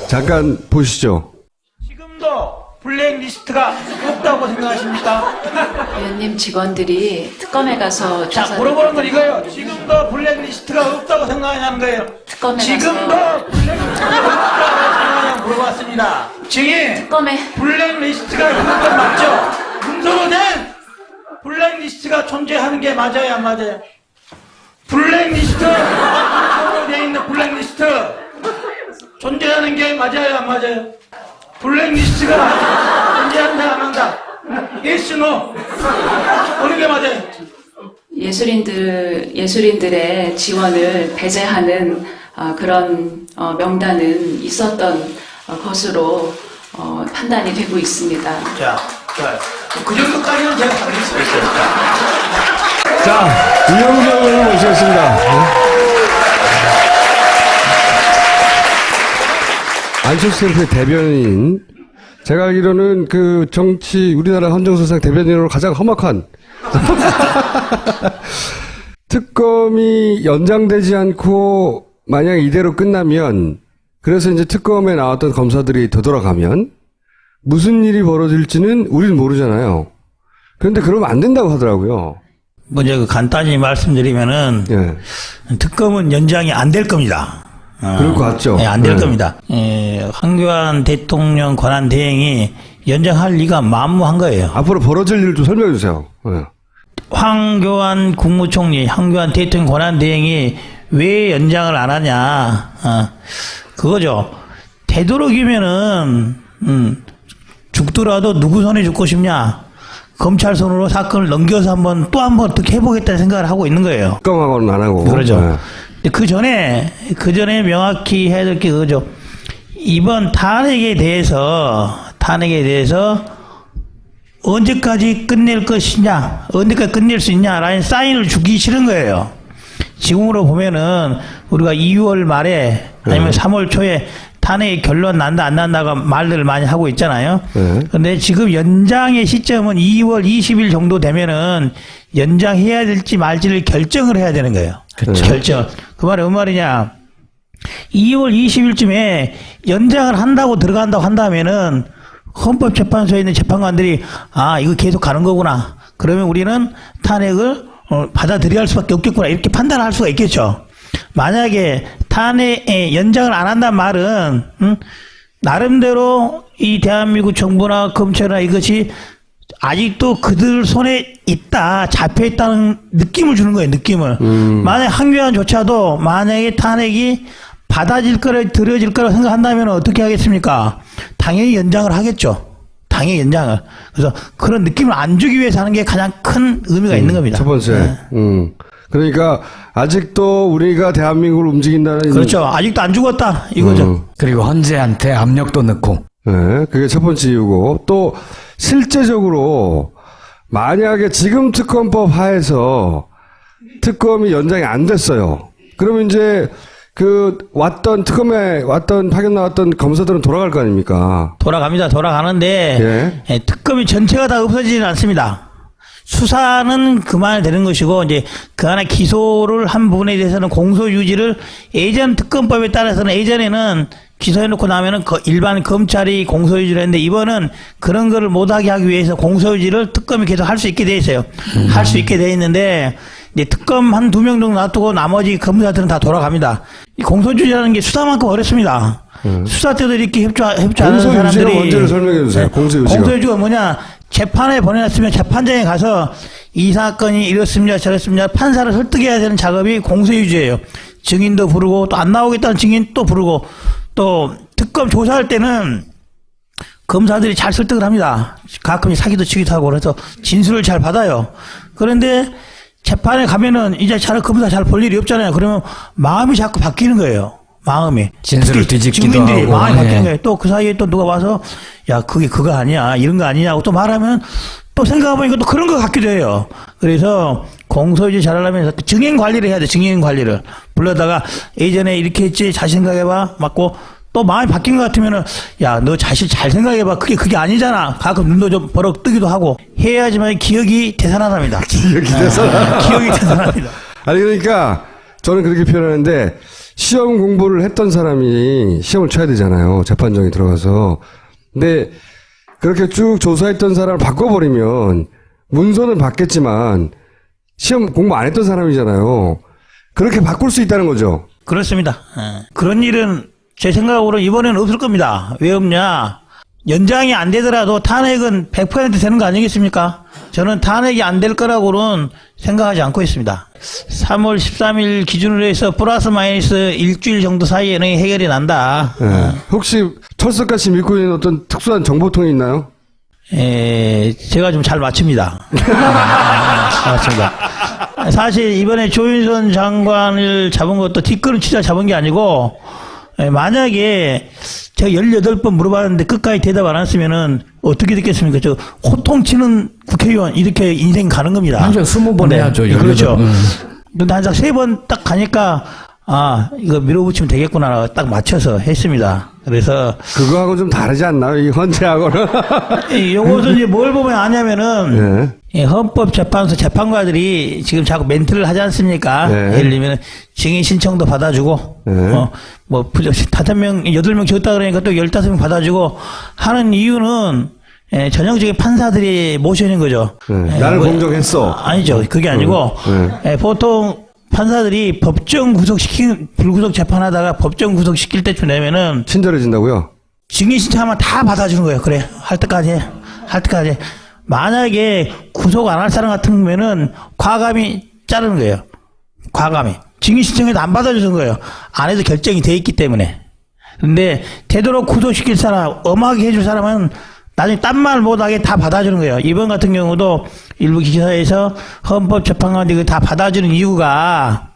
잠깐 보시죠. 지금도 블랙리스트가 없다고 생각하십니까? 의원님 직원들이 특검에 가서 자, 조사를 물어보는 건 이거예요. 지금도 블랙리스트가 없다고 생각하냐는 거예요. 특검에 지금도 가서 블랙리스트가 없다고 생각하냐고 물어봤습니다. 증인, 특검에 블랙리스트가 있는 건 맞죠? 문서로 된 블랙리스트가 존재하는 게 맞아요, 안 맞아요? 블랙리스트, 문서로 돼 있는 블랙리스트 존재하는 게 맞아요, 안 맞아요? 블랙리스트가 존재한다, 안 한다? Yes, no? 어느 게 맞아요? 예술인들의 지원을 배제하는 그런 명단은 있었던 것으로 판단이 되고 있습니다. 자, 좋아요. 그 정도까지는 제가 받을 수 있어요. 자, 이영정 의원 모시겠습니다. 안철수 캠프의 대변인. 제가 알기로는 그 정치, 우리나라 헌정사상 대변인으로 가장 험악한 특검이 연장되지 않고 만약 이대로 끝나면, 그래서 이제 특검에 나왔던 검사들이 되돌아가면 무슨 일이 벌어질지는 우리는 모르잖아요. 그런데 그러면 안 된다고 하더라고요. 먼저 간단히 말씀드리면은 예. 특검은 연장이 안 될 겁니다. 그럴 것 같죠. 네, 안 될 겁니다. 황교안 대통령 권한 대행이 연장할 리가 만무한 거예요. 앞으로 벌어질 일을 좀 설명해 주세요. 예. 황교안 국무총리, 황교안 대통령 권한 대행이 왜 연장을 안 하냐? 그거죠. 되도록이면은 죽더라도 누구 손에 죽고 싶냐? 검찰 손으로 사건을 넘겨서 또 한 번 어떻게 해보겠다는 생각을 하고 있는 거예요. 특검하고는 안 하고. 그러죠. 예. 근데 그 전에 명확히 해야 될 게 그거죠. 이번 탄핵에 대해서 언제까지 끝낼 것이냐, 언제까지 끝낼 수 있냐라는 사인을 주기 싫은 거예요. 지금으로 보면은 우리가 2월 말에 아니면 3월 초에 탄핵의 결론 난다 안 난다가 말들을 많이 하고 있잖아요. 근데 지금 연장의 시점은 2월 20일 정도 되면은 연장해야 될지 말지를 결정을 해야 되는 거예요. 그렇죠. 결정. 그 말이 뭔 말이냐. 2월 20일쯤에 연장을 한다고 들어간다고 한다면은 헌법재판소에 있는 재판관들이 이거 계속 가는 거구나. 그러면 우리는 탄핵을 받아들여야 할 수밖에 없겠구나. 이렇게 판단할 수가 있겠죠. 만약에 탄핵에 연장을 안 한다는 말은 나름대로 이 대한민국 정부나 검찰이나 이것이 아직도 그들 손에 있다, 잡혀 있다는 느낌을 주는 거예요. 느낌을. 만약 황교안조차도 만약에 탄핵이 받아질 거를 들여질 거라고 생각한다면 어떻게 하겠습니까? 당연히 연장을 하겠죠. 당연히 연장을. 그래서 그런 느낌을 안 주기 위해서 하는 게 가장 큰 의미가 있는 겁니다. 첫 번째. 네. 그러니까 아직도 우리가 대한민국을 움직인다는. 그렇죠. 아직도 안 죽었다 이거죠. 그리고 헌재한테 압력도 넣고. 네, 그게 첫 번째 이유고, 또 실제적으로 만약에 지금 특검법 하에서 특검이 연장이 안 됐어요. 그러면 이제 특검에 파견 나왔던 검사들은 돌아갈 거 아닙니까? 돌아갑니다. 돌아가는데 특검이 전체가 다 없어지지는 않습니다. 수사는 그만되는 것이고 이제 그 안에 기소를 한 부분에 대해서는 공소유지를 예전 특검법에 따라서는 예전에는 기소해놓고 나면은 일반 검찰이 공소유지를 했는데 이번은 그런 거를 못하게 하기 위해서 공소유지를 특검이 계속 할 수 있게 돼 있어요. 할 수 있게 돼 있는데 이제 특검 한 2명 정도 놔두고 나머지 검사들은 다 돌아갑니다. 이 공소유지라는 게 수사만큼 어렵습니다. 수사 때도 이렇게 협조하는 공소유지가 사람들이 뭔지를 설명해 주세요. 공소유지가 뭐냐? 재판에 보내놨으면 재판장에 가서 이 사건이 이렇습니다 저렇습니다 판사를 설득해야 되는 작업이 공소유지예요. 증인도 부르고 또 안 나오겠다는 증인 또 부르고 또 특검 조사할 때는 검사들이 잘 설득을 합니다. 가끔 사기도 치기도 하고 그래서 진술을 잘 받아요. 그런데 재판에 가면은 이제 검사 잘 볼 일이 없잖아요. 그러면 마음이 자꾸 바뀌는 거예요. 마음이. 진술을 뒤집기도 증인들이 하고. 마음이 바뀌는 거예요. 또 그 사이에 또 누가 와서 야 그게 그거 아니야 이런 거 아니냐고 또 말하면 또 생각해보니까 또 그런 것 같기도 해요. 그래서 공소유지 잘하려면 증인 관리를 해야 돼. 증인 관리를 불러다가 예전에 이렇게 했지 잘 생각해봐 맞고 또 마음이 바뀐 것 같으면은 야 너 자신 잘 생각해봐 그게 아니잖아. 가끔 눈도 좀 버럭 뜨기도 하고 해야지만 기억이 되살아납니다. 기억이 되살아납니다. 기억이 되살아납니다. 아니 그러니까 저는 그렇게 표현하는데 시험 공부를 했던 사람이 시험을 쳐야 되잖아요. 재판정에 들어가서. 근데 그렇게 쭉 조사했던 사람을 바꿔버리면 문서는 받겠지만 시험 공부 안 했던 사람이잖아요. 그렇게 바꿀 수 있다는 거죠. 그렇습니다. 그런 일은 제 생각으로 이번에는 없을 겁니다. 왜 없냐? 연장이 안 되더라도 탄핵은 100% 되는 거 아니겠습니까? 저는 탄핵이 안 될 거라고는 생각하지 않고 있습니다. 3월 13일 기준으로 해서 플러스 마이너스 일주일 정도 사이에는 해결이 난다. 혹시 철석같이 믿고 있는 어떤 특수한 정보통이 있나요? 제가 좀 잘 맞춥니다. 맞습니다. 사실 이번에 조윤선 장관을 잡은 것도 뒷걸음 치자 잡은 게 아니고, 만약에 제가 18번 물어봤는데 끝까지 대답 안 했으면은 어떻게 됐겠습니까? 저 호통치는 국회의원 이렇게 인생 가는 겁니다. 한죠 20번 해야죠. 그렇죠. 근데 한 3번 딱 가니까 이거 밀어붙이면 되겠구나 딱 맞춰서 했습니다. 그래서 그거하고 좀 다르지 않나요? 이 헌재하고는? 요것은 이제 뭘 보면 아냐면은 헌법재판소 재판관들이 지금 자꾸 멘트를 하지 않습니까? 예를 들면 증인 신청도 받아주고 뭐 8명 줬다 그러니까 또 15명 받아주고 하는 이유는 전형적인 판사들이 모셔낸 거죠. 나를 공정했어. 아니죠. 그게 아니고 보통 판사들이 불구속 재판하다가 법정 구속시킬 때쯤 되면은 친절해진다고요? 증인 신청하면 다 받아주는 거예요. 그래. 할 때까지 해. 할 때까지 해. 만약에 구속 안 할 사람 같은 경우에는 과감히 자르는 거예요. 과감히. 증인 신청해도 안 받아주는 거예요. 안 해도 결정이 돼 있기 때문에. 근데 되도록 구속시킬 사람, 엄하게 해줄 사람은 나중에 딴 말 못하게 다 받아주는 거예요. 이번 같은 경우도 일부 기사에서 헌법재판관들이 다 받아주는 이유가,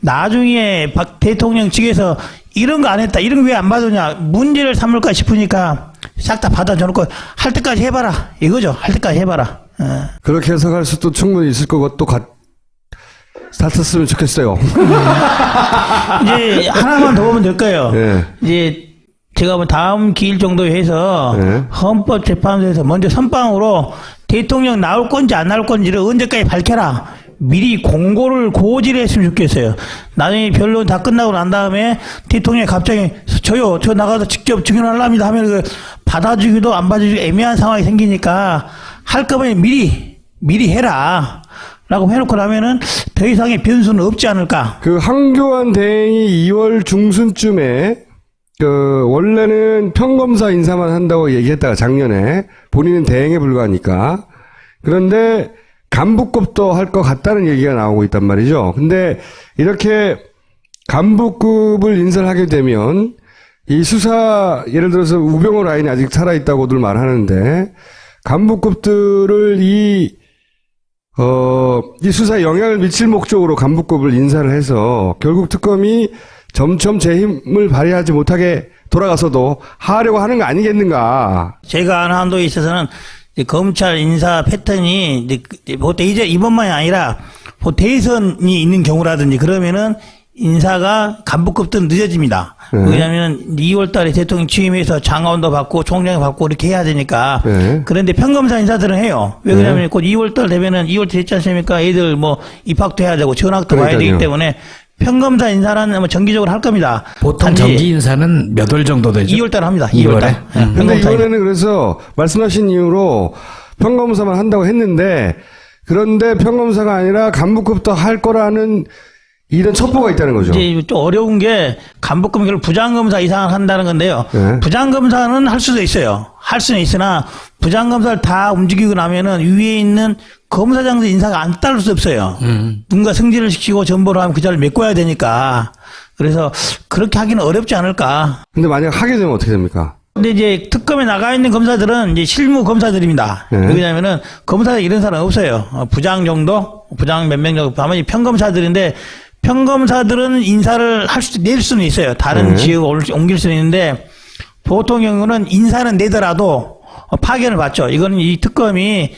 나중에 박 대통령 측에서 이런 거 안 했다, 이런 거 왜 안 받으냐, 문제를 삼을까 싶으니까 싹 다 받아줘놓고 할 때까지 해봐라. 이거죠. 할 때까지 해봐라. 그렇게 해석할 수도 충분히 있을 거고 또 같았으면 좋겠어요. 이제 하나만 더 보면 될까요? 이제 제가 뭐 다음 기일 정도에 해서 헌법재판소에서 먼저 선빵으로 대통령 나올 건지 안 나올 건지를 언제까지 밝혀라. 미리 공고를 고지를 했으면 좋겠어요. 나중에 변론 다 끝나고 난 다음에 대통령이 갑자기 저 나가서 직접 증언하랍니다 하면 그 받아주기도 안 받아주기도 애매한 상황이 생기니까 할 거면 미리 해라. 라고 해놓고 나면은 더 이상의 변수는 없지 않을까. 그 황교안 대행이 2월 중순쯤에 원래는 평검사 인사만 한다고 얘기했다가 작년에 본인은 대행에 불과하니까 그런데 간부급도 할 것 같다는 얘기가 나오고 있단 말이죠. 근데 이렇게 간부급을 인사를 하게 되면 이 수사 예를 들어서 우병호 라인이 아직 살아있다고들 말하는데 간부급들을 이 수사에 영향을 미칠 목적으로 간부급을 인사를 해서 결국 특검이 점점 제 힘을 발휘하지 못하게 돌아가서도 하려고 하는 거 아니겠는가. 제가 아는 한도에 있어서는 검찰 인사 패턴이 보통 이제 이번만이 아니라 대선이 있는 경우라든지 그러면은 인사가 간부급도 늦어집니다. 왜냐하면 2월 달에 대통령 취임해서 장관도 받고 총장이 받고 이렇게 해야 되니까. 그런데 평검사 인사들은 해요. 왜 그러냐면 곧 2월 달 되면은 2월 됐지 않습니까? 애들 뭐 입학도 해야 되고 전학도 가야 되기 때문에 평검사 인사는 뭐 정기적으로 할 겁니다. 보통 정기 인사는 몇 월 정도 되죠? 2월 달 합니다. 2월 달. 근데 이번에는 그래서 말씀하신 이유로 평검사만 한다고 했는데 그런데 평검사가 아니라 간부급도 할 거라는 이런 첩보가 있다는 거죠. 이제 좀 어려운 게 간부급 결국 부장검사 이상을 한다는 건데요. 부장검사는 할 수도 있어요. 할 수는 있으나 부장검사를 다 움직이고 나면은 위에 있는 검사장들 인사가 안 따를 수 없어요. 누군가 승진을 시키고 전보를 하면 그 자리를 메꿔야 되니까. 그래서 그렇게 하기는 어렵지 않을까. 근데 만약 하게 되면 어떻게 됩니까? 근데 이제 특검에 나가 있는 검사들은 이제 실무 검사들입니다. 왜냐면은 검사들 이런 사람 없어요. 부장 정도, 부장 몇 명 정도, 다만 평검사들인데 평검사들은 인사를 낼 수는 있어요. 다른 지역을 옮길 수는 있는데 보통 경우는 인사는 내더라도 파견을 받죠. 이거는 이 특검이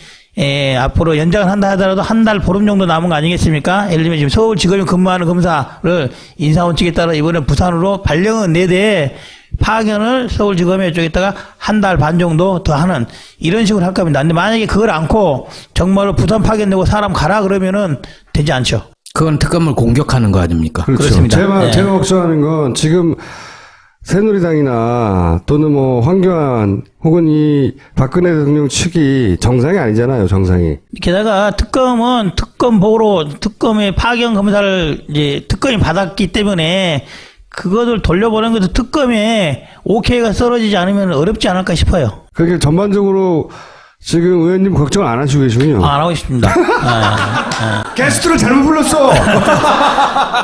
앞으로 연장을 한다 하더라도 한 달 보름 정도 남은 거 아니겠습니까? 예를 들면 지금 서울지검에 근무하는 검사를 인사원칙에 따라 이번에 부산으로 발령은 4대 파견을 서울지검에 쪽에다가 한 달 반 정도 더 하는 이런 식으로 할 겁니다. 근데 만약에 그걸 않고 정말로 부산 파견되고 사람 가라 그러면은 되지 않죠. 그건 특검을 공격하는 거 아닙니까? 그렇죠. 그렇습니다. 네. 제가 걱정하는 건 지금 새누리당이나 또는 뭐 황교안 혹은 이 박근혜 대통령 측이 정상이 아니잖아요, 정상이. 게다가 특검은 특검보로 특검의 파견 검사를 이제 특검이 받았기 때문에 그것을 돌려보는 것도 특검에 오케이가 떨어지지 않으면 어렵지 않을까 싶어요. 그게 전반적으로 지금 의원님 걱정을 안 하시고 계시군요. 안 하고 싶습니다. 게스트를 잘못 불렀어!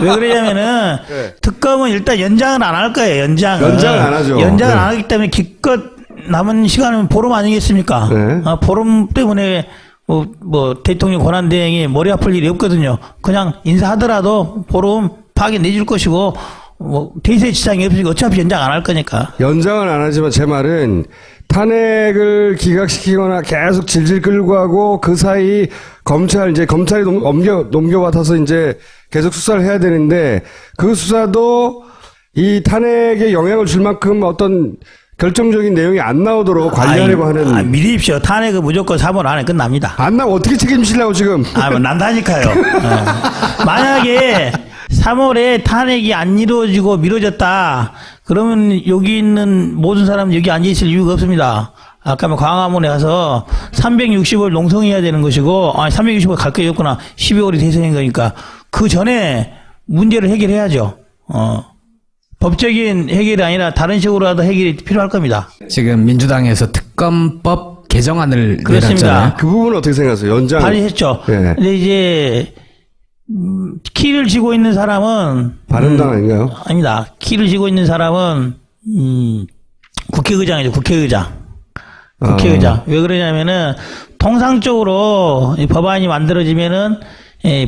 왜 그러냐면은 특검은 일단 연장을 안 할 거예요. 연장을 안 하죠. 연장을 네. 안 하기 때문에 기껏 남은 시간은 보름 아니겠습니까? 네. 보름 때문에 뭐 대통령 권한 대행이 머리 아플 일이 없거든요. 그냥 인사하더라도 보름 파기 내줄 것이고 뭐 대세 지장이 없으니까 어차피 연장 안 할 거니까. 연장은 안 하지만 제 말은 탄핵을 기각시키거나 계속 질질 끌고 가고 그 사이 검찰이 넘겨받아서 이제 계속 수사를 해야 되는데 그 수사도 이 탄핵에 영향을 줄 만큼 어떤 결정적인 내용이 안 나오도록 관리하려고 하는. 믿으십시오. 탄핵은 무조건 3월 안에 끝납니다. 안 나면 어떻게 책임지려고 지금. 뭐 난다니까요. 만약에 3월에 탄핵이 안 이루어지고 미뤄졌다. 그러면 여기 있는 모든 사람 여기 앉아 있을 이유가 없습니다. 아까 뭐 광화문에 가서 360을 농성해야 되는 것이고, 360을 갈 거이 없구나. 12월이 대선인 거니까. 그 전에 문제를 해결해야죠. 법적인 해결이 아니라 다른 식으로라도 해결이 필요할 겁니다. 지금 민주당에서 특검법 개정안을 그렇습니다. 내놨잖아요. 그 부분은 어떻게 생각하세요? 연장. 발의했죠. 예. 근데 이제, 키를 쥐고 있는 사람은 바른당 아닌가요? 아니다. 키를 쥐고 있는 사람은 국회의장이죠. 국회의장. 왜 그러냐면은 통상적으로 이 법안이 만들어지면은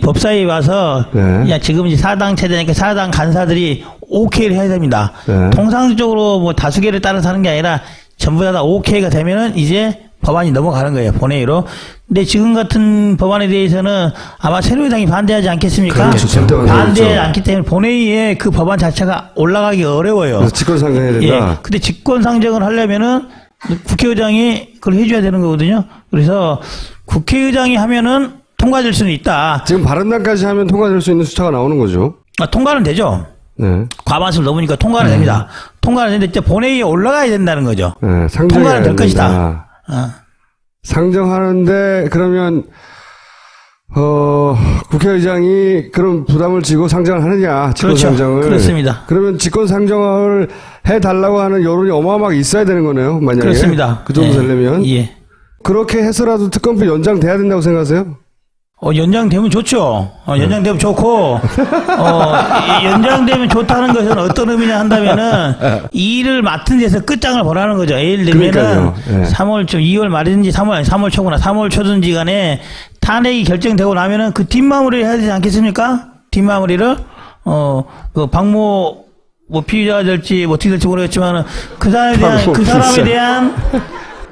법사위에 와서 네. 야 지금 이제 4당 체제니까 4당 간사들이 오케이를 해야 됩니다. 네. 통상적으로 뭐 다수결에 따라서 하는 게 아니라 전부 다 오케이가 되면은 이제 법안이 넘어가는 거예요. 본회의로. 근데 지금 같은 법안에 대해서는 아마 새누리당이 반대하지 않겠습니까? 그렇죠. 절대 반대하지 반대하죠. 않기 때문에 본회의에 그 법안 자체가 올라가기 어려워요. 그래서 직권상정해야 된다. 예. 근데 직권상정을 하려면은 국회의장이 그걸 해줘야 되는 거거든요. 그래서 국회의장이 하면은 통과될 수는 있다. 지금 바른당까지 하면 통과될 수 있는 숫자가 나오는 거죠. 통과는 되죠. 네. 과반수를 넘으니까 통과는 됩니다. 통과는 되는데 이제 본회의에 올라가야 된다는 거죠. 네, 상정해야 통과는 될 된다. 것이다. 상정하는데 그러면 국회의장이 그런 부담을 지고 상정을 하느냐 직권상정을. 그렇죠. 그렇습니다. 그러면 직권상정을 해달라고 하는 여론이 어마어마하게 있어야 되는 거네요. 만약에 그렇습니다. 그 정도 되려면. 예. 그렇게 해서라도 특검법 연장돼야 된다고 생각하세요? 연장되면 좋죠. 연장되면 좋고, 연장되면 좋다는 것은 어떤 의미냐 한다면은, 이 일을 맡은 데서 끝장을 보라는 거죠. 예를 들면은, 그러니까요. 예. 3월 말이든지 3월 초구나, 3월 초든지 간에 탄핵이 결정되고 나면은 그 뒷마무리를 해야 되지 않겠습니까? 뒷마무리를, 그 박모, 피의자가 될지, 어떻게 될지 모르겠지만은, 그 사람에 대한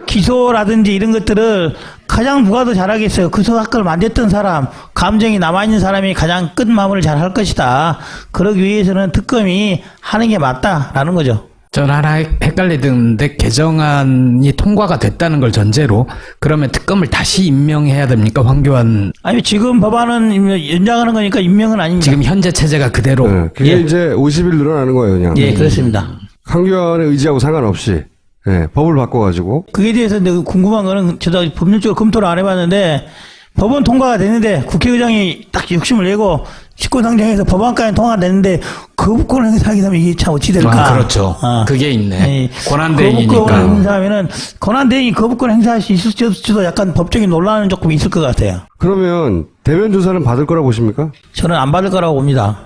기소라든지 이런 것들을 가장 누가 더 잘하겠어요. 그 사건을 만졌던 사람, 감정이 남아있는 사람이 가장 끝 마무리를 잘 할 것이다. 그러기 위해서는 특검이 하는 게 맞다라는 거죠. 저는 하나 헷갈리던데 개정안이 통과가 됐다는 걸 전제로 그러면 특검을 다시 임명해야 됩니까? 황교안. 아니, 지금 법안은 연장하는 거니까 임명은 아닙니다. 지금 현재 체제가 그대로. 네, 그게 예. 이제 50일 늘어나는 거예요, 그냥. 예, 그렇습니다. 황교안의 의지하고 상관없이. 예, 법을 바꿔가지고. 그에 대해서 근데 궁금한 거는 저도 법률적으로 검토를 안 해봤는데 법은 통과가 됐는데 국회의장이 딱 욕심을 내고 직권상정해서 법안까지 통과됐는데 거부권을 행사하게 되면 이게 참 어찌 될까? 그렇죠. 그게 있네. 예. 권한대행이니까. 거부권을 행사하면은 권한대행이 거부권 행사할 수 있을지도 약간 법적인 논란은 조금 있을 것 같아요. 그러면 대면 조사는 받을 거라고 보십니까? 저는 안 받을 거라고 봅니다.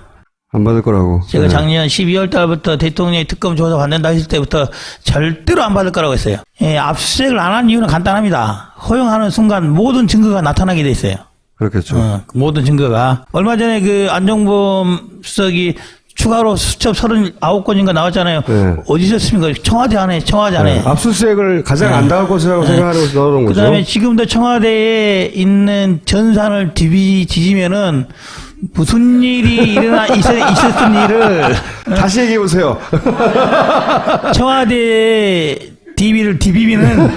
안 받을 거라고. 제가 네. 작년 12월 달부터 대통령이 특검 조사 받는다 했을 때부터 절대로 안 받을 거라고 했어요. 예, 압수수색을 안 한 이유는 간단합니다. 허용하는 순간 모든 증거가 나타나게 돼 있어요. 그렇겠죠. 모든 증거가. 얼마 전에 그 안종범 수석이 추가로 수첩 39건인가 나왔잖아요. 네. 어디 있었습니까? 청와대 안에. 네. 압수수색을 가장 안 당할 것이라고 생각하는 것이 넣어놓은 그 거죠. 다음에 지금도 청와대에 있는 전산을 뒤지면은 무슨 일이 있었던 일을 다시 얘기해 보세요. 청와대 DB를 뒤비비는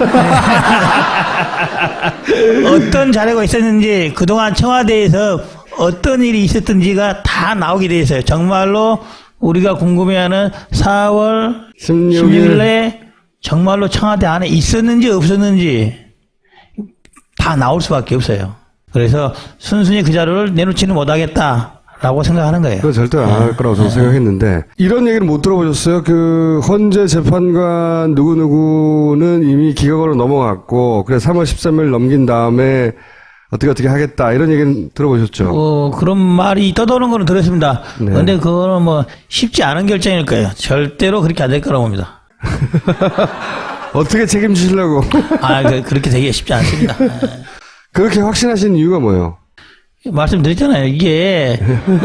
어떤 자료가 있었는지 그동안 청와대에서 어떤 일이 있었던지가 다 나오게 돼 있어요. 정말로 우리가 궁금해하는 4월 16일에 정말로 청와대 안에 있었는지 없었는지 다 나올 수밖에 없어요. 그래서 순순히 그 자료를 내놓지는 못하겠다라고 생각하는 거예요. 그건 절대 안 할 거라고 저는 생각했는데 이런 얘기를 못 들어보셨어요? 그 헌재 재판관 누구누구는 이미 기각으로 넘어갔고 그래 3월 13일 넘긴 다음에 어떻게 하겠다 이런 얘기는 들어보셨죠? 그런 말이 떠도는 거는 들었습니다. 네. 그런데 그거는 뭐 쉽지 않은 결정일 거예요. 절대로 그렇게 안 될 거라고 봅니다. 어떻게 책임지시려고? 그렇게 되기가 쉽지 않습니다. 그렇게 확신하신 이유가 뭐예요? 말씀드렸잖아요. 이게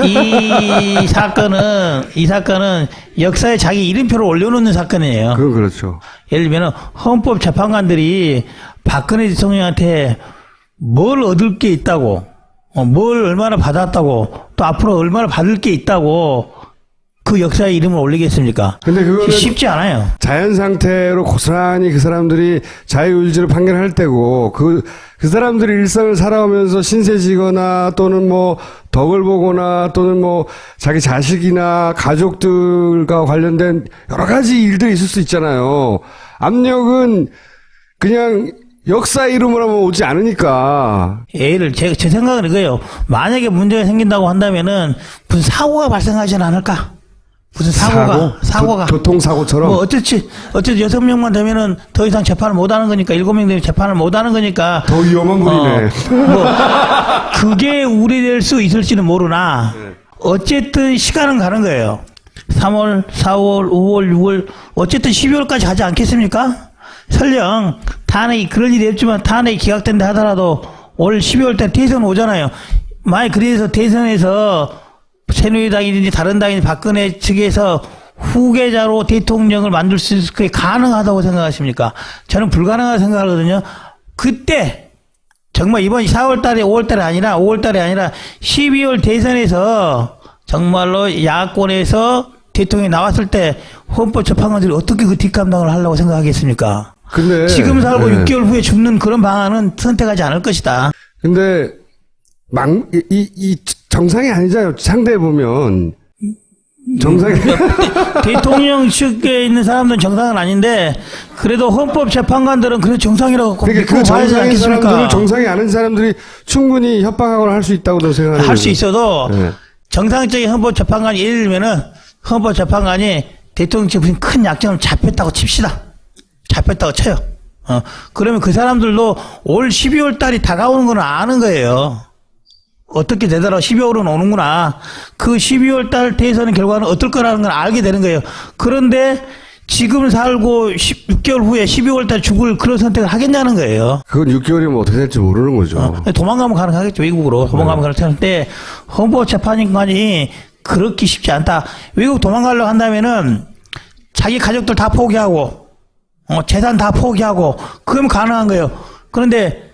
이 사건은 역사에 자기 이름표를 올려놓는 사건이에요. 그건 그렇죠. 예를 들면 헌법 재판관들이 박근혜 대통령한테 뭘 얻을 게 있다고, 뭘 얼마나 받았다고, 또 앞으로 얼마나 받을 게 있다고 그 역사의 이름을 올리겠습니까? 근데 그거는 쉽지 않아요. 자연 상태로 고스란히 그 사람들이 자유의지로 판결할 때고 그 사람들이 일상을 살아오면서 신세지거나 또는 뭐 덕을 보거나 또는 뭐 자기 자식이나 가족들과 관련된 여러 가지 일들이 있을 수 있잖아요. 압력은 그냥 역사 이름으로 하면 오지 않으니까. 제 생각은 이거예요. 만약에 문제가 생긴다고 한다면은 무슨 사고가 발생하지는 않을까? 무슨 사고가 교통사고처럼. 뭐 어쨌든 6명만 되면은 더 이상 재판을 못 하는 거니까 7명 되면 재판을 못 하는 거니까 더 위험한 분이네. 뭐 그게 우려될 수 있을지는 모르나 어쨌든 시간은 가는 거예요. 3월, 4월, 5월, 6월 어쨌든 12월까지 가지 않겠습니까? 설령 탄핵이 그런 일이 없지만 탄핵이 기각된다 하더라도 올 12월 때 대선 오잖아요. 만약 그래서 대선에서 새누리당이든지 다른 당이든지 박근혜 측에서 후계자로 대통령을 만들 수 있을 게 가능하다고 생각하십니까? 저는 불가능하다고 생각하거든요. 그때 정말 이번 4월 달에 5월 달이 아니라 5월 달이 아니라 12월 대선에서 정말로 야권에서 대통령이 나왔을 때 헌법재판관들이 어떻게 그 뒷감당을 하려고 생각하겠습니까? 근데 지금 살고 6개월 후에 죽는 그런 방안은 선택하지 않을 것이다. 근데 이 정상이 아니잖아요. 상대해 보면 정상이 대통령 측에 있는 사람들은 정상은 아닌데 그래도 헌법재판관들은 그래 정상이라고 그러니까 그 정상인 사람들을 정상이 아닌 사람들이 충분히 협박하거나 할 수 있다고 저는 생각하는 할 수 있어도 네. 정상적인 헌법재판관이 예를 들면은 헌법재판관이 대통령 측에 무슨 큰 약점을 잡혔다고 칩시다. 잡혔다고 쳐요. 그러면 그 사람들도 올 12월 달이 다가오는 건 아는 거예요. 어떻게 되더라도 12월은 오는구나. 그 12월 달 대선의 결과는 어떨 거라는 걸 알게 되는 거예요. 그런데 지금 살고 6개월 후에 12월 달 죽을 그런 선택을 하겠냐는 거예요. 그건 6개월이면 어떻게 될지 모르는 거죠. 도망가면 가능하겠죠. 외국으로. 도망가면 가능한데 헌법재판관이 그렇게 쉽지 않다. 외국 도망가려고 한다면은 자기 가족들 다 포기하고 재산 다 포기하고 그러면 가능한 거예요. 그런데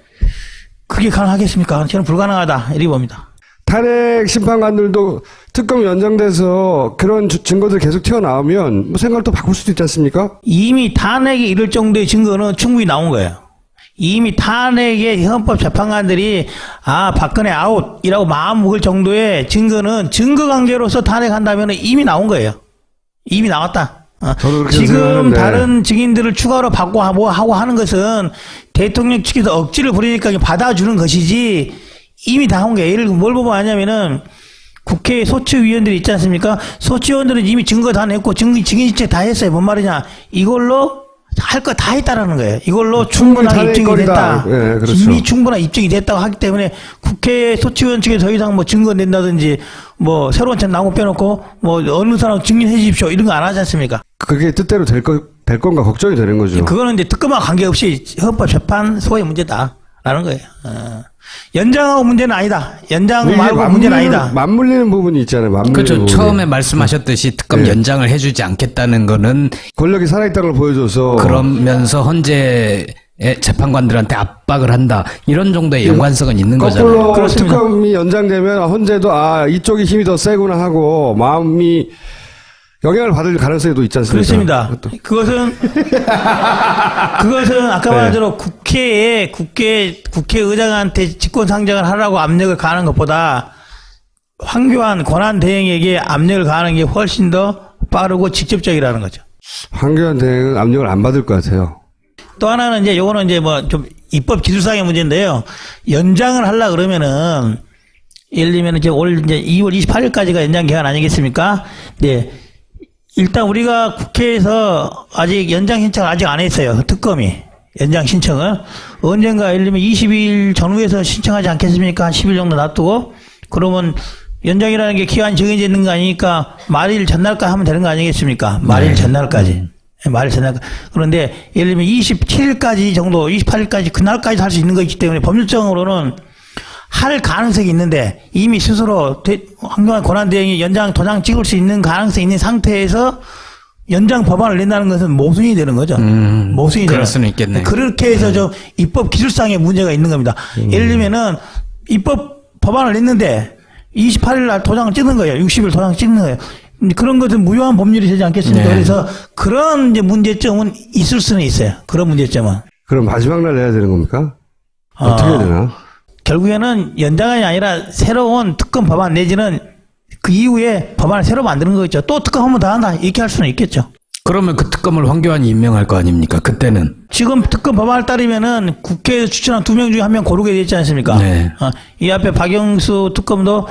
그게 가능하겠습니까? 저는 불가능하다 이렇게 봅니다. 탄핵 심판관들도 특검 연장돼서 그런 증거들 계속 튀어나오면 뭐 생각을 또 바꿀 수도 있지 않습니까? 이미 탄핵에 이를 정도의 증거는 충분히 나온 거예요. 이미 탄핵의 헌법재판관들이 박근혜 아웃이라고 마음 먹을 정도의 증거는 증거관계로서 탄핵한다면 이미 나온 거예요. 이미 나왔다. 저도 그렇게 지금 생각하는데. 다른 증인들을 추가로 받고 하고 하는 것은 대통령 측에서 억지를 부리니까 받아주는 것이지 이미 다 한 거예요. 예를 들면 뭘 보면 아냐면은 국회 소추위원들이 있지 않습니까? 소추위원들은 이미 증거 다 냈고 증인신체 다 했어요. 뭔 말이냐? 이걸로 할 거 다 했다라는 거예요. 이걸로 충분하게 입증이 됐다. 네, 그렇죠. 이미 충분한 입증이 됐다고 하기 때문에 국회 소추위원 측에 더 이상 뭐 증거 낸다든지 뭐 새로운 책 나무 빼놓고 뭐 어느 사람 증인해 주십시오 이런 거 안 하지 않습니까? 그게 뜻대로 될 건가 걱정이 되는 거죠. 그거는 이제 특검과 관계없이 헌법재판소의 문제다라는 거예요. 연장하고 문제는 아니다. 연장 말고 문제는 아니다. 맞물리는 부분이 있잖아요. 맞물리는 그렇죠. 부분이. 처음에 말씀하셨듯이 특검 네. 연장을 해주지 않겠다는 거는 권력이 살아있다는 걸 보여줘서 그러면서 헌재 재판관들한테 압박을 한다. 이런 정도의 연관성은 있는 거잖아요. 거꾸로 그렇습니다. 특검이 연장되면 헌재도 이쪽이 힘이 더 세구나 하고 마음이 영향을 받을 가능성도 있지 않습니까? 그렇습니다. 그것은 아까 말한 대로 국회의장한테 직권상정을 하라고 압력을 가하는 것보다 황교안 권한 대행에게 압력을 가하는 게 훨씬 더 빠르고 직접적이라는 거죠. 황교안 대행은 압력을 안 받을 것 같아요. 또 하나는 이제 요거는 이제 뭐 좀 입법 기술상의 문제인데요. 연장을 하려 그러면은 예를 들면 이제 올 이제 2월 28일까지가 연장 기간 아니겠습니까? 네. 일단 우리가 국회에서 아직 연장 신청을 아직 안 했어요. 특검이. 연장 신청을. 언젠가 예를 들면 20일 전후에서 신청하지 않겠습니까? 한 10일 정도 놔두고. 그러면 연장이라는 게 기한이 정해져 있는 거 아니니까 말일 전날까지 하면 되는 거 아니겠습니까? 말일 전날까지. 말일 전날까지. 그런데 예를 들면 27일까지 정도, 28일까지 그날까지 할 수 있는 거 있기 때문에 법률적으로는 할 가능성이 있는데 이미 스스로 황교안 권한대행이 연장 도장 찍을 수 있는 가능성이 있는 상태에서 연장 법안을 낸다는 것은 모순이 되는 거죠. 모순이 그럴 되는. 수는 있겠네요. 그렇게 해서 좀 입법 기술상의 문제가 있는 겁니다. 예를 들면은 입법 법안을 냈는데 28일 날 도장을 찍는 거예요. 60일 도장 찍는 거예요. 그런 것은 무효한 법률이 되지 않겠습니까? 네. 그래서 그런 이제 문제점은 있을 수는 있어요. 그런 문제점은. 그럼 마지막 날 내야 되는 겁니까? 어떻게 해야 되나? 결국에는 연장이 아니라 새로운 특검 법안 내지는 그 이후에 법안을 새로 만드는 거겠죠. 또 특검 한 번 더 한다. 이렇게 할 수는 있겠죠. 그러면 그 특검을 황교안이 임명할 거 아닙니까? 그때는. 지금 특검 법안을 따르면은 국회에서 추천한 2명 중에 1명 고르게 되지 않습니까? 네. 이 앞에 박영수 특검도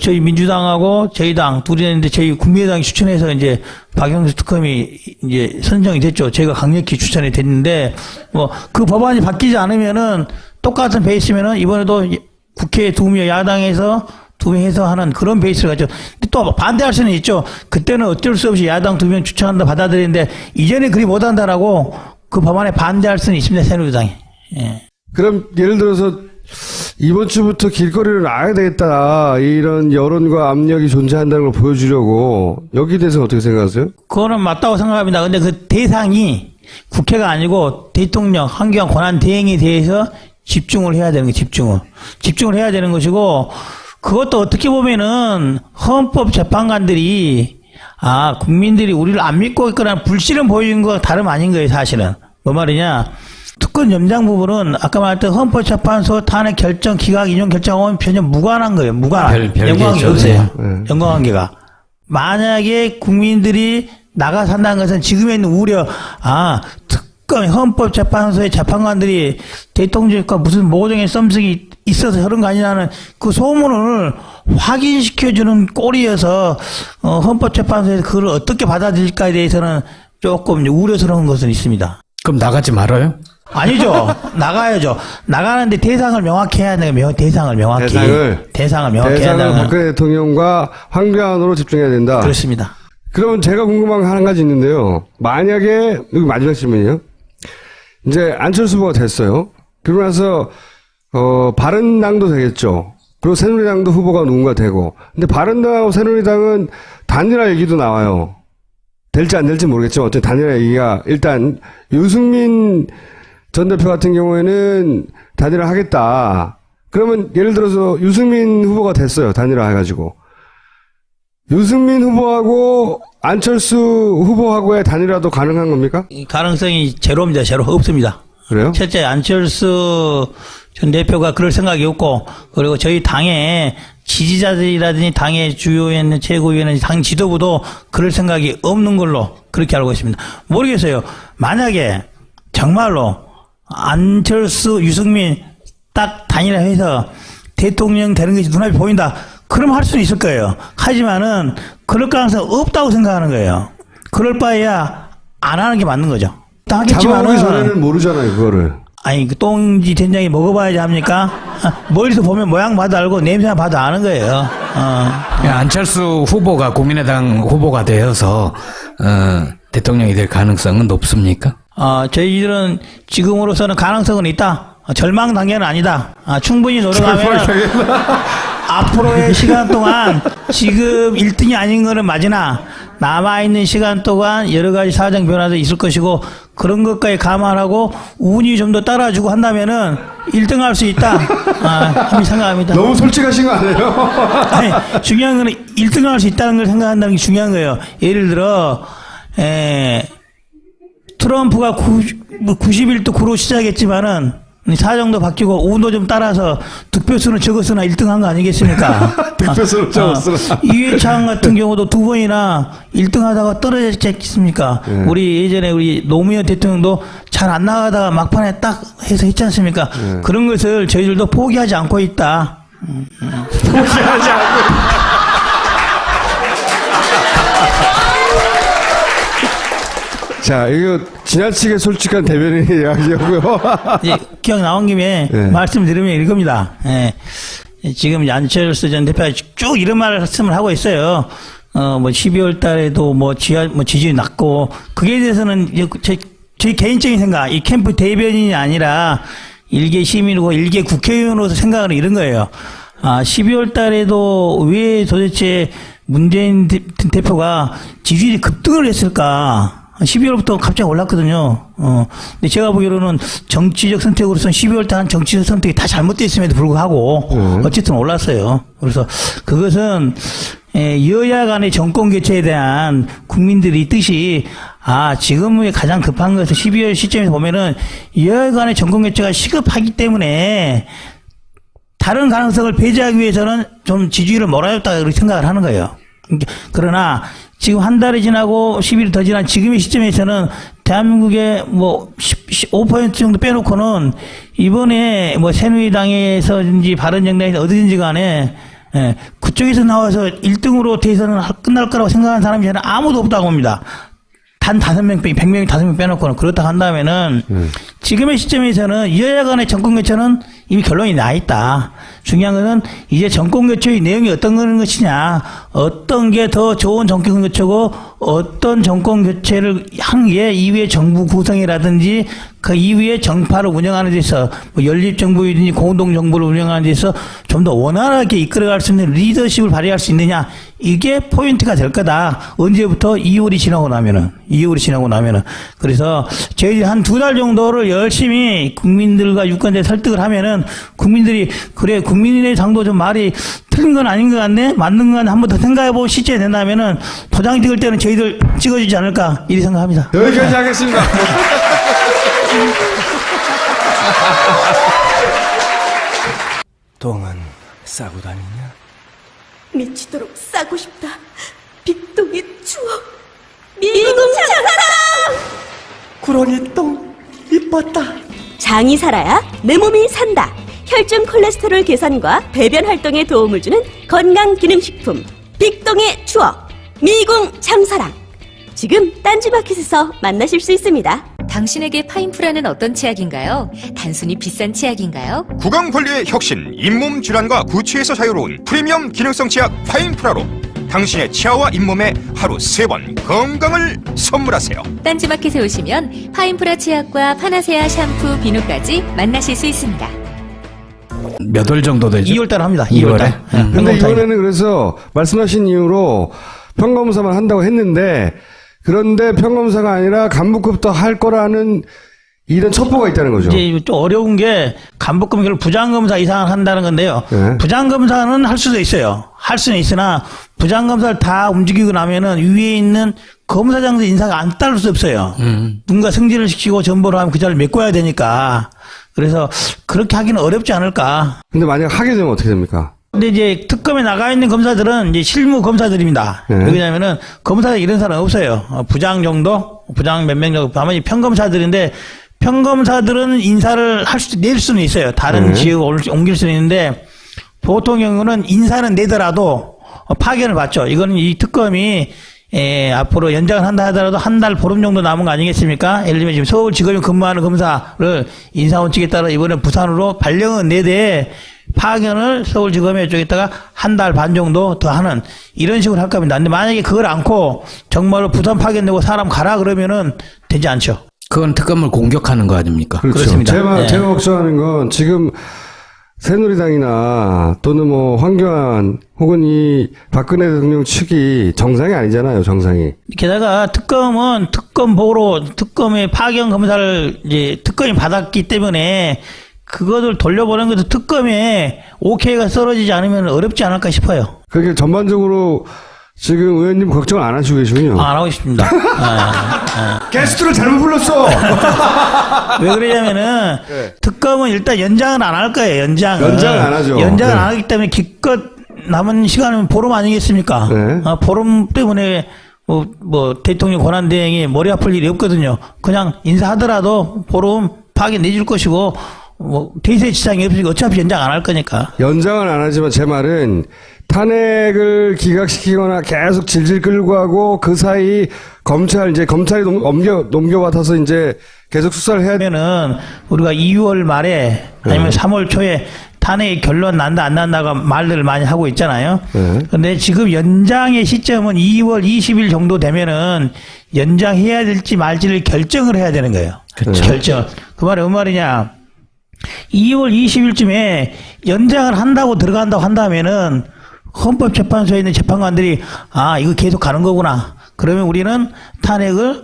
저희 민주당하고 저희 당 둘이 있는데 저희 국민의당이 추천해서 이제 박영수 특검이 이제 선정이 됐죠. 제가 강력히 추천이 됐는데 뭐 그 법안이 바뀌지 않으면은 똑같은 베이스면은 이번에도 국회 2명 야당에서 2명 해서 하는 그런 베이스를 가지고 또 반대할 수는 있죠. 그때는 어쩔 수 없이 야당 2명 추천한다 받아들이는데 이전에 그리 못한다라고 그 법안에 반대할 수는 있습니다. 새누리당이. 예. 그럼 예를 들어서 이번 주부터 길거리를 나가야 되겠다 이런 여론과 압력이 존재한다는 걸 보여주려고 여기에 대해서 어떻게 생각하세요? 그거는 맞다고 생각합니다. 근데 그 대상이 국회가 아니고 대통령, 황교안 권한 대행에 대해서 집중을 해야 되는 거예요. 집중을 해야 되는 것이고 그것도 어떻게 보면은 헌법재판관들이 국민들이 우리를 안 믿고 있거나 불신을 보이는 거와 다름 아닌 거예요. 사실은. 뭐 말이냐. 특권 연장 부분은 아까 말했던 헌법재판소 탄핵 결정, 기각, 인용 결정은 전혀 무관한 거예요. 무관한. 연관관계 없어요. 연관관계가. 만약에 국민들이 나가 산다는 것은 지금에 있는 우려, 특검, 헌법재판소의 재판관들이 대통령과 무슨 모종의 썸씽이 있어서 그런 거 아니냐는 그 소문을 확인시켜주는 꼴이어서, 헌법재판소에서 그걸 어떻게 받아들일까에 대해서는 조금 우려스러운 것은 있습니다. 그럼 나가지 말아요? 아니죠. 나가야죠. 나가는데 대상을 명확히 해야 돼요. 대상을 명확히. 대상을 명확히 해야 대상을 된다. 박근혜 대통령과 황교안으로 집중해야 된다. 그렇습니다. 그러면 제가 궁금한 거 한 가지 있는데요. 만약에 여기 마지막 질문이요. 이제 안철수 후보가 됐어요. 그러고 나서 바른당도 되겠죠. 그리고 새누리당도 후보가 누군가 되고. 근데 바른당하고 새누리당은 단일화 얘기도 나와요. 될지 안 될지 모르겠지만 어쨌든 단일화 얘기가 일단 유승민 전 대표 같은 경우에는 단일화 하겠다. 그러면 예를 들어서 유승민 후보가 됐어요. 단일화 해가지고. 유승민 후보하고 안철수 후보하고의 단일화도 가능한 겁니까? 이 가능성이 제로입니다. 제로. 없습니다. 그래요? 첫째, 안철수 전 대표가 그럴 생각이 없고, 그리고 저희 당의 지지자들이라든지 당의 주요위원, 최고위원회, 당 지도부도 그럴 생각이 없는 걸로 그렇게 알고 있습니다. 모르겠어요. 만약에 정말로 안철수, 유승민 딱 단일화해서 대통령 되는 것이 눈앞에 보인다. 그럼 할 수는 있을 거예요. 하지만은 그럴 가능성 없다고 생각하는 거예요. 그럴 바에야 안 하는 게 맞는 거죠. 잡아보기 전에는 모르잖아요, 그거를. 아니, 그 똥지 된장이 먹어봐야지 합니까? 멀리서 보면 모양 봐도 알고 냄새만 봐도 아는 거예요. 안철수 후보가 국민의당 후보가 되어서 대통령이 될 가능성은 높습니까? 저희들은 지금으로서는 가능성은 있다. 절망 단계는 아니다. 충분히 노력하면 앞으로의 시간 동안 지금 1등이 아닌 거는 맞으나 남아있는 시간 동안 여러 가지 사정 변화도 있을 것이고 그런 것까지 감안하고 운이 좀 더 따라주고 한다면은 1등 할 수 있다. 함이 생각합니다. 너무 솔직하신 거 아니에요? 아니, 중요한 거는 1등 할 수 있다는 걸 생각한다는 게 중요한 거예요. 예를 들어, 트럼프가 91도 9로 시작했지만은 사정도 바뀌고 운도 좀 따라서 득표수는 적었으나 1등한 거 아니겠습니까? 득표수는 적었으나. 이회창 같은 경우도 2번이나 1등하다가 떨어졌지 않습니까? 네. 우리 예전에 우리 노무현 대통령도 잘 안 나가다가 막판에 딱 해서 했지 않습니까? 네. 그런 것을 저희들도 포기하지 않고 있다. 포기하지 않고. 자, 이거 지나치게 솔직한 대변인 이야기였고요. 이제 기억 나온 김에 네. 말씀드리면 이겁니다. 예. 지금 안철수 전 대표가 쭉 이런 말씀을 하고 있어요. 뭐 12월 달에도 뭐 지지율이 낮고 그게 대해서는 이제 제 개인적인 생각, 이 캠프 대변인이 아니라 일개 시민이고 일개 국회의원으로서 생각을 이런 거예요. 12월 달에도 왜 도대체 문재인 대표가 지지율이 급등을 했을까? 12월부터 갑자기 올랐거든요. 근데 제가 보기로는 정치적 선택으로서는 12월 달 한 정치적 선택이 다 잘못됐음에도 불구하고 어쨌든 올랐어요. 그래서 그것은 여야 간의 정권 교체에 대한 국민들의 뜻이 지금 가장 급한 것은 12월 시점에서 보면은 여야 간의 정권 교체가 시급하기 때문에 다른 가능성을 배제하기 위해서는 좀 지지율을 몰아줬다 그렇게 생각을 하는 거예요. 그러나 지금 한 달이 지나고 10일이 더 지난 지금의 시점에서는 대한민국의 뭐 5% 정도 빼놓고는 이번에 뭐 새누리당에서든지 바른정당에서 어디든지 간에 그쪽에서 나와서 1등으로 대선은 끝날 거라고 생각하는 사람이 저는 아무도 없다고 봅니다. 단 5명, 100명, 5명 빼놓고는 그렇다 한다면은 지금의 시점에서는 여야 간의 정권 교체는 이미 결론이 나 있다. 중요한 것은 이제 정권 교체의 내용이 어떤 것이냐, 어떤 게 더 좋은 정권 교체고 어떤 정권 교체를 한 게 이후에 정부 구성이라든지 그 이후에 정파를 운영하는 데서 뭐 연립정부이든지 공동정부를 운영하는 데서 좀 더 원활하게 이끌어갈 수 있는 리더십을 발휘할 수 있느냐, 이게 포인트가 될 거다. 언제부터? 2월이 지나고 나면은. 그래서 저희들이 한 2달 정도를 열심히 국민들과 유권자에 설득을 하면은 국민들이 그래, 국민의 당도 좀 말이 틀린 건 아닌 것 같네? 맞는 건 한 번 더 생각해보고 시점이 된다면은 도장 찍을 때는 저희들 찍어주지 않을까, 이렇게 생각합니다. 여기까지 하겠습니다. 똥은 싸고 다니냐? 미치도록 싸고 싶다. 빅동의 추억. 미궁 장사랑. 구렁이 똥 이뻤다. 장이 살아야 내 몸이 산다. 혈중 콜레스테롤 개선과 배변 활동에 도움을 주는 건강기능식품 빅동의 추억 미궁 장사랑. 지금 딴지마켓에서 만나실 수 있습니다. 당신에게 파인프라는 어떤 치약인가요? 단순히 비싼 치약인가요? 구강관리의 혁신, 잇몸 질환과 구취에서 자유로운 프리미엄 기능성 치약 파인프라로 당신의 치아와 잇몸에 하루 3번 건강을 선물하세요. 딴지마켓에 오시면 파인프라 치약과 파나세아 샴푸, 비누까지 만나실 수 있습니다. 몇 월 정도 되죠? 2월달 합니다. 2월에? 2월달. 근데 이번에는 그래서 말씀하신 이유로 평검사만 한다고 했는데, 그런데 평검사가 아니라 간부급도 할 거라는 이런 첩보가 있다는 거죠. 이제 좀 어려운 게 간부급 결국 부장검사 이상을 한다는 건데요. 네. 부장검사는 할 수도 있어요. 할 수는 있으나 부장검사를 다 움직이고 나면은 위에 있는 검사장들 인사가 안 따를 수 없어요. 누군가 승진을 시키고 전보를 하면 그 자리를 메꿔야 되니까. 그래서 그렇게 하기는 어렵지 않을까. 근데 만약 하게 되면 어떻게 됩니까? 근데 이제 특검에 나가 있는 검사들은 이제 실무 검사들입니다. 네. 왜냐하면은 검사에 이런 사람 없어요. 부장 정도, 부장 몇 명 정도, 다만 평검사들인데 평검사들은 인사를 낼 수는 있어요. 다른 지역으로 옮길 수는 있는데 보통 경우는 인사는 내더라도 파견을 받죠. 이거는 이 특검이 앞으로 연장을 한다 하더라도 한 달 보름 정도 남은 거 아니겠습니까? 예를 들면 지금 서울지검에 근무하는 검사를 인사원칙에 따라 이번에 부산으로 발령은 4대 파견을 서울지검에 쪽에다가 한 달 반 정도 더 하는 이런 식으로 할 겁니다. 근데 만약에 그걸 않고 정말로 부산 파견되고 사람 가라 그러면은 되지 않죠. 그건 특검을 공격하는 거 아닙니까? 그렇죠. 그렇습니다. 제가 걱정하는 건 지금 새누리당이나 또는 뭐 황교안 혹은 이 박근혜 대통령 측이 정상이 아니잖아요, 정상이. 게다가 특검은 특검 보로 특검의 파견 검사를 이제 특검이 받았기 때문에 그것을 돌려보는 것도 특검에 오케이가 떨어지지 않으면 어렵지 않을까 싶어요. 그게 전반적으로 지금 의원님 걱정 안 하시고 계시군요. 안 하고 있습니다. 게스트를 잘못 불렀어. 왜 그러냐면은 특검은 일단 연장을 안 할 거예요. 연장을 안 하죠. 연장을 네. 안 하기 때문에 기껏 남은 시간은 보름 아니겠습니까? 네. 보름 때문에 뭐 대통령 권한대행이 머리 아플 일이 없거든요. 그냥 인사하더라도 보름 파기 내줄 것이고 뭐 대세 지장이 없으니까 어차피 연장 안 할 거니까. 연장은 안 하지만 제 말은 탄핵을 기각시키거나 계속 질질 끌고 가고 그 사이 검찰이 넘겨받아서 이제 계속 수사를 해야 돼. 그러면은 우리가 2월 말에 아니면 3월 초에 탄핵 결론 난다 안 난다가 말들을 많이 하고 있잖아요. 그런데 지금 연장의 시점은 2월 20일 정도 되면은 연장해야 될지 말지를 결정을 해야 되는 거예요. 결정. 그 말이 뭔 말이냐? 2월 20일쯤에 연장을 한다고 들어간다고 한다면은 헌법재판소에 있는 재판관들이 이거 계속 가는 거구나. 그러면 우리는 탄핵을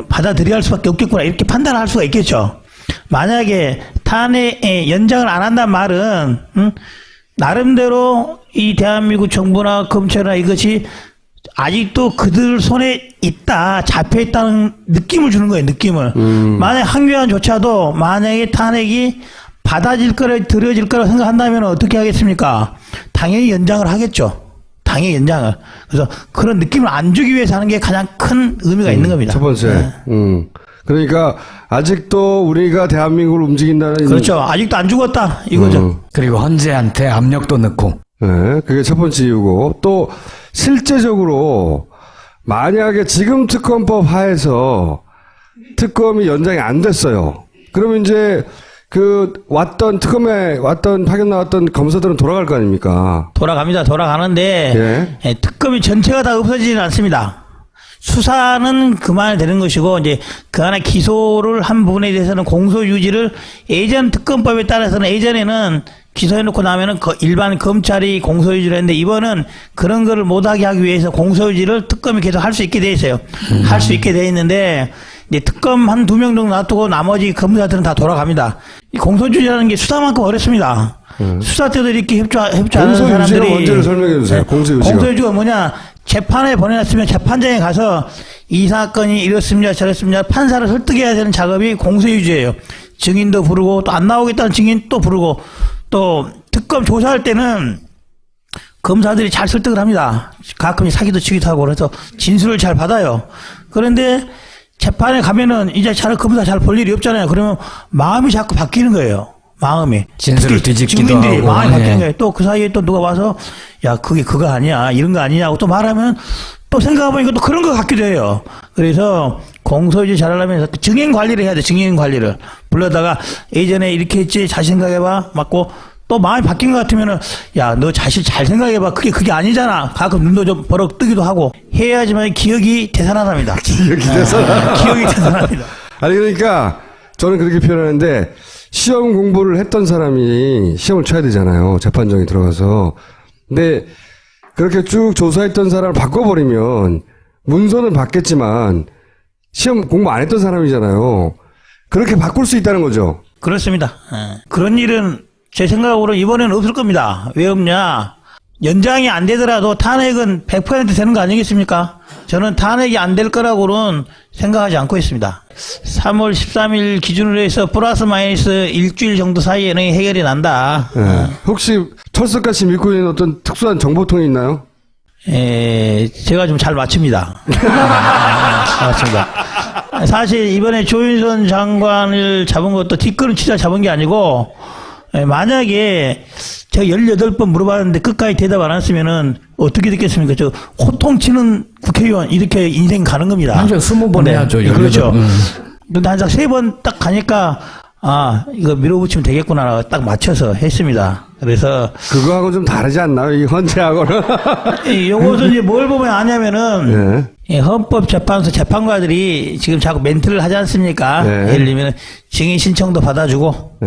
받아들여야 할 수밖에 없겠구나. 이렇게 판단할 수가 있겠죠. 만약에 탄핵에 연장을 안 한다는 말은 나름대로 이 대한민국 정부나 검찰이나 이것이 아직도 그들 손에 있다, 잡혀 있다는 느낌을 주는 거예요. 느낌을. 만약 한교안조차도 만약에 탄핵이 받아질 거라 들여질 거라 생각한다면 어떻게 하겠습니까? 당연히 연장을 하겠죠. 당연히 연장을. 그래서 그런 느낌을 안 주기 위해서 하는 게 가장 큰 의미가 있는 겁니다. 첫 번째. 그러니까 아직도 우리가 대한민국을 움직인다는. 그렇죠. 아직도 안 죽었다 이거죠. 그리고 헌재한테 압력도 넣고. 네, 그게 첫 번째 이유고 또 실제적으로 만약에 지금 특검법 하에서 특검이 연장이 안 됐어요. 그러면 이제 특검에 파견 나왔던 검사들은 돌아갈 거 아닙니까? 돌아갑니다. 돌아가는데 특검이 전체가 다 없어지지는 않습니다. 수사는 그만되는 것이고 이제 그 안에 기소를 한 부분에 대해서는 공소 유지를 예전 특검법에 따라서는 예전에는 기소해놓고 나면은 일반 검찰이 공소 유지를 했는데 이번은 그런 거를 못하게 하기 위해서 공소 유지를 특검이 계속 할 수 있게 돼 있어요. 할 수 있게 돼 있는데 이제 특검 한 2명 정도 놔두고 나머지 검사들은 다 돌아갑니다. 이 공소 유지라는 게 수사만큼 어렵습니다. 수사 때도 이렇게 협조하는 사람들이. 공소 유지가 뭔지를 설명해 주세요. 공소 유지가 뭐냐? 재판에 보내놨으면 재판장에 가서 이 사건이 이렇습니다 저렇습니다 판사를 설득해야 되는 작업이 공소유지예요. 증인도 부르고 또 안 나오겠다는 증인 또 부르고 또 특검 조사할 때는 검사들이 잘 설득을 합니다. 가끔 사기도 치기도 하고 그래서 진술을 잘 받아요. 그런데 재판에 가면은 이제 검사 잘 볼 일이 없잖아요. 그러면 마음이 자꾸 바뀌는 거예요. 마음이. 진술을 뒤집기도 증인들이 하고. 마음이 바뀌는 거예요. 또 그 사이에 또 누가 와서 야 그게 그거 아니야 이런 거 아니냐고 또 말하면 또 생각해보니까 또 그런 거 같기도 해요. 그래서 공소유지 잘하려면 증인 관리를 해야 돼. 증인 관리를 불러다가 예전에 이렇게 했지 잘 생각해봐 맞고 또 마음이 바뀐 것 같으면은 야 너 자신 잘 생각해봐 그게 아니잖아. 가끔 눈도 좀 버럭 뜨기도 하고 해야지만 기억이 되살아납니다. 기억이 되살아납니다. 기억이 되살아납니다. 아니 그러니까 저는 그렇게 표현하는데 시험 공부를 했던 사람이 시험을 쳐야 되잖아요. 재판정에 들어가서. 근데 그렇게 쭉 조사했던 사람을 바꿔버리면 문서는 받겠지만 시험 공부 안 했던 사람이잖아요. 그렇게 바꿀 수 있다는 거죠. 그렇습니다. 그런 일은 제 생각으로 이번에는 없을 겁니다. 왜 없냐? 연장이 안 되더라도 탄핵은 100% 되는 거 아니겠습니까? 저는 탄핵이 안 될 거라고는 생각하지 않고 있습니다. 3월 13일 기준으로 해서 플러스 마이너스 일주일 정도 사이에는 해결이 난다. 혹시 철석같이 믿고 있는 어떤 특수한 정보통이 있나요? 제가 좀 잘 맞춥니다. 맞습니다. 사실 이번에 조윤선 장관을 잡은 것도 뒷걸음 치자 잡은 게 아니고 만약에 제가 18번 물어봤는데 끝까지 대답 안 했으면은 어떻게 됐겠습니까? 저 호통치는 국회의원 이렇게 인생 가는 겁니다. 한 20번 해야죠. 그렇죠. 근데 한 3번 딱 가니까 이거 밀어붙이면 되겠구나 딱 맞춰서 했습니다. 그래서 그거하고 좀 다르지 않나요? 이 헌재하고는? 요것은 이제 뭘 보면 아냐면은 헌법재판소 재판관들이 지금 자꾸 멘트를 하지 않습니까? 예를 들면 증인 신청도 받아주고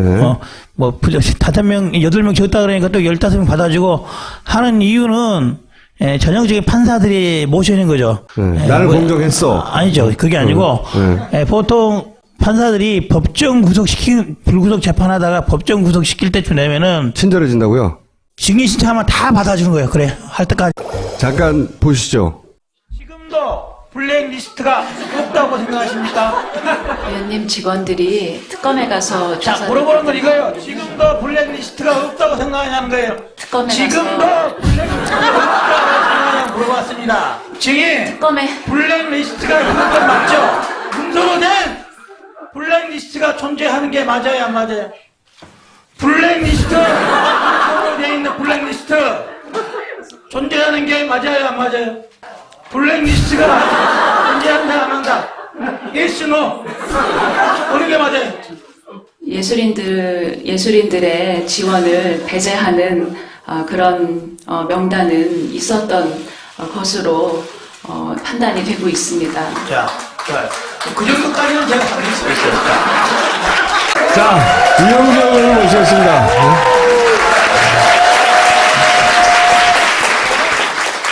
뭐 8명 적다 그러니까 또 15명 받아주고 하는 이유는 전형적인 판사들이 모시는 거죠. 나를 공정했어. 아니죠. 그게 아니고 보통 판사들이 불구속 재판하다가 법정 구속시킬 때쯤 되면은 친절해진다고요? 증인 신청하면 다 받아주는 거예요. 그래 할 때까지. 잠깐 보시죠. 지금도 블랙리스트가 없다고 생각하십니까? 의원님 직원들이 특검에 가서 자, 조사를 물어보는 건 이거예요. 지금도 블랙리스트가 없다고 생각하냐는 거예요. 특검에 지금도 가서 블랙리스트가 없다고 생각하냐고 물어봤습니다. 증인, 특검에 블랙리스트가 있는 건 맞죠? 문서로 된 블랙리스트가 존재하는 게 맞아요, 안 맞아요? 블랙리스트, 문서로 돼 있는 블랙리스트 존재하는 게 맞아요, 안 맞아요? 블랙리스트가 존재한다, 안 한다? Yes, no? 어느 게 맞아요? 예술인들의 지원을 배제하는 그런 명단은 있었던 것으로 판단이 되고 있습니다. 자, 좋아요. 그 정도까지는 제가 받을 수 있어요. 자, 이영주 의원을 모시겠습니다.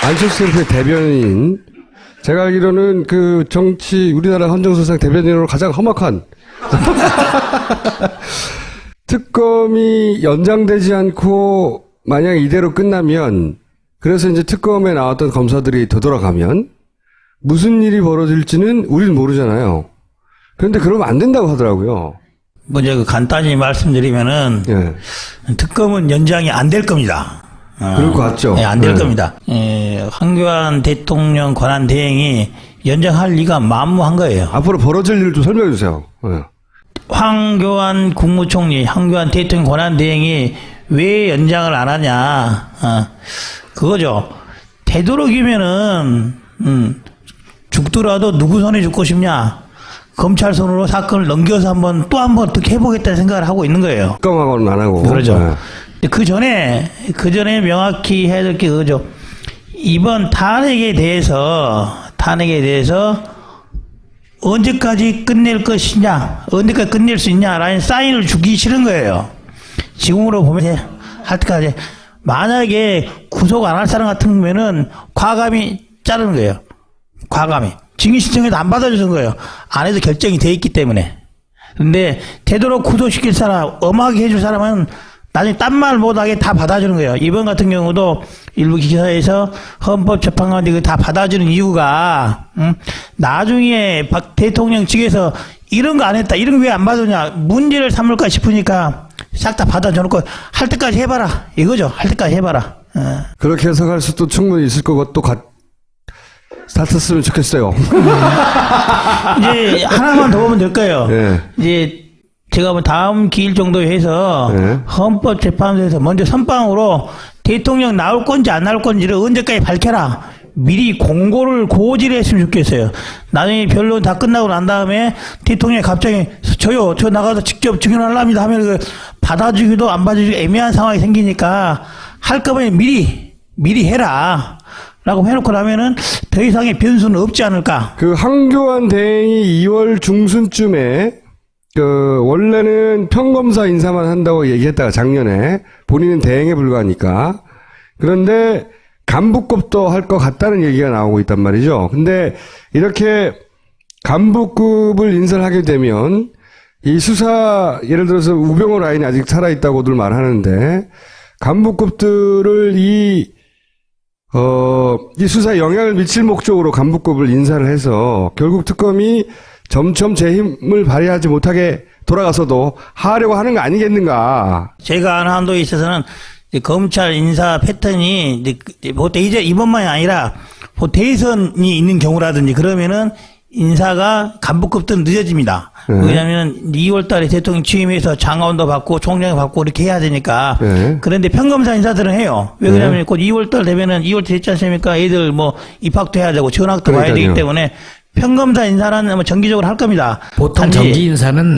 안철수 캠프의 대변인. 제가 알기로는 그 정치, 우리나라 헌정사상 대변인으로 가장 험악한 특검이 연장되지 않고 만약 이대로 끝나면, 그래서 이제 특검에 나왔던 검사들이 되돌아가면 무슨 일이 벌어질지는 우리는 모르잖아요. 그런데 그러면 안 된다고 하더라고요. 먼저 그 간단히 말씀드리면은 예. 특검은 연장이 안 될 겁니다. 그럴 것 같죠. 네, 안 될 네. 겁니다. 황교안 대통령 권한 대행이 연장할 리가 만무한 거예요. 앞으로 벌어질 일을 좀 설명해 주세요. 예. 황교안 국무총리, 황교안 대통령 권한 대행이 왜 연장을 안 하냐? 그거죠. 되도록이면은 죽더라도 누구 손에 죽고 싶냐? 검찰 손으로 사건을 넘겨서 또 한 번 어떻게 해보겠다는 생각을 하고 있는 거예요. 특검하고는 안 하고. 그러죠. 예. 그 전에 명확히 해야 될 게 그거죠. 이번 탄핵에 대해서 언제까지 끝낼 것이냐, 언제까지 끝낼 수 있냐라는 사인을 주기 싫은 거예요. 지금으로 보면 할 때까지 만약에 구속 안 할 사람 같은 경우에는 과감히 자르는 거예요. 과감히. 증인 신청해도 안 받아주는 거예요. 안 해도 결정이 돼 있기 때문에. 근데 되도록 구속시킬 사람, 엄하게 해줄 사람은 나중에 딴 말 못하게 다 받아주는 거예요. 이번 같은 경우도 일부 기사에서 헌법재판관들이 다 받아주는 이유가, 나중에 박 대통령 측에서 이런 거 안 했다, 이런 거 왜 안 받았냐, 문제를 삼을까 싶으니까 싹 다 받아줘놓고 할 때까지 해봐라. 이거죠. 할 때까지 해봐라. 그렇게 해석할 수도 충분히 있을 거고 또 같았으면 좋겠어요. 이제 하나만 더 보면 될까요? 예. 이제 제가 뭐 다음 기일 정도에 해서 네. 헌법재판소에서 먼저 선빵으로 대통령 나올 건지 안 나올 건지를 언제까지 밝혀라. 미리 공고를 고지를 했으면 좋겠어요. 나중에 변론 다 끝나고 난 다음에 대통령이 갑자기 저 나가서 직접 증언하랍니다 하면 그 받아주기도 안 받아주기도 애매한 상황이 생기니까 할 거면 미리 해라. 라고 해놓고 나면은 더 이상의 변수는 없지 않을까. 그 황교안 대행이 2월 중순쯤에 원래는 평검사 인사만 한다고 얘기했다가 작년에 본인은 대행에 불과하니까, 그런데 간부급도 할 것 같다는 얘기가 나오고 있단 말이죠. 근데 이렇게 간부급을 인사를 하게 되면 이 수사, 예를 들어서 우병호 라인이 아직 살아있다고들 말하는데 간부급들을 이 수사에 영향을 미칠 목적으로 간부급을 인사를 해서 결국 특검이 점점 제 힘을 발휘하지 못하게 돌아가서도 하려고 하는 거 아니겠는가. 제가 아는 한도에 있어서는 이제 검찰 인사 패턴이 보통 이제 이번만이 아니라 대선이 있는 경우라든지 그러면은 인사가 간부급들은 늦어집니다. 왜냐하면 2월 달에 대통령 취임해서 장관도 받고 총장도 받고 이렇게 해야 되니까. 그런데 평검사 인사들은 해요. 왜 그러냐면 곧 2월 달 되면은 2월 됐지 않습니까? 애들 뭐 입학도 해야 되고 전학도 가야 되기 때문에 평검사 인사는 정기적으로 할 겁니다. 보통 단지 정기 인사는